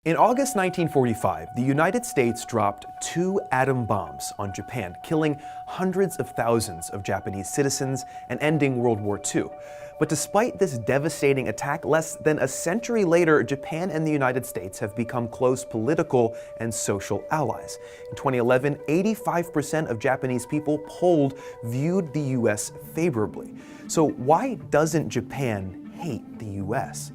In August 1945, the United States dropped 2 atom bombs on Japan, killing hundreds of thousands of Japanese citizens and ending World War II. But despite this devastating attack, less than a century later, Japan and the United States have become close political and social allies. In 2011, 85% of Japanese people polled viewed the US favorably. So why doesn't Japan hate the US?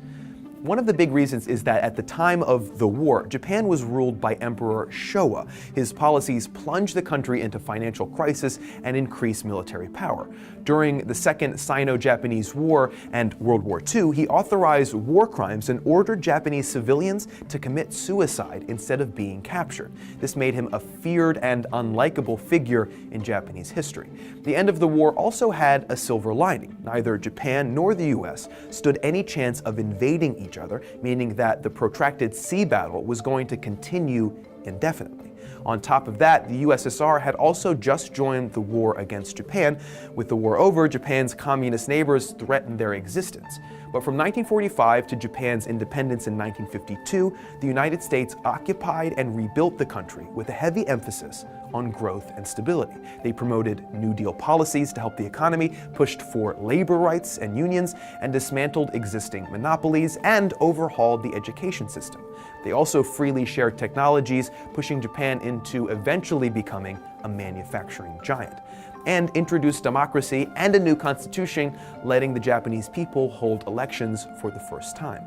One of the big reasons is that at the time of the war, Japan was ruled by Emperor Showa. His policies plunged the country into financial crisis and increased military power. During the Second Sino-Japanese War and World War II, he authorized war crimes and ordered Japanese civilians to commit suicide instead of being captured. This made him a feared and unlikable figure in Japanese history. The end of the war also had a silver lining. Neither Japan nor the US stood any chance of invading each other, meaning that the protracted sea battle was going to continue indefinitely. On top of that, the USSR had also just joined the war against Japan. With the war over, Japan's communist neighbors threatened their existence. But from 1945 to Japan's independence in 1952, the United States occupied and rebuilt the country with a heavy emphasis on growth and stability. They promoted New Deal policies to help the economy, pushed for labor rights and unions, and dismantled existing monopolies and overhauled the education system. They also freely shared technologies, pushing Japan into eventually becoming a manufacturing giant, and introduced democracy and a new constitution, letting the Japanese people hold elections for the first time.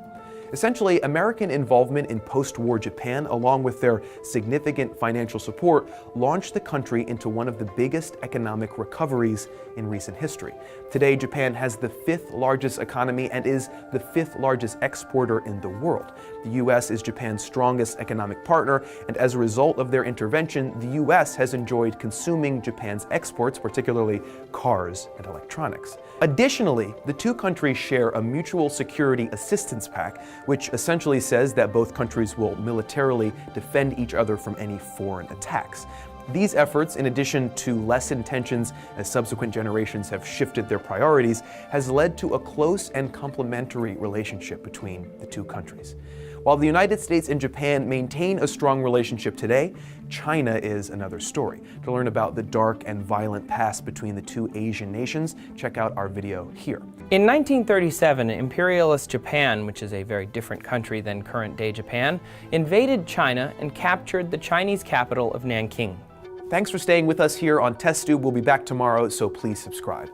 Essentially, American involvement in post-war Japan, along with their significant financial support, launched the country into one of the biggest economic recoveries in recent history. Today, Japan has the 5th largest economy and is the 5th largest exporter in the world. The US is Japan's strongest economic partner, and as a result of their intervention, the US has enjoyed consuming Japan's exports, particularly cars and electronics. Additionally, the two countries share a mutual security assistance pact, which essentially says that both countries will militarily defend each other from any foreign attacks. These efforts, in addition to lessen tensions as subsequent generations have shifted their priorities, has led to a close and complementary relationship between the two countries. While the United States and Japan maintain a strong relationship today, China is another story. To learn about the dark and violent past between the two Asian nations, check out our video here. In 1937, imperialist Japan, which is a very different country than current-day Japan, invaded China and captured the Chinese capital of Nanking. Thanks for staying with us here on TestTube. We'll be back tomorrow, so please subscribe.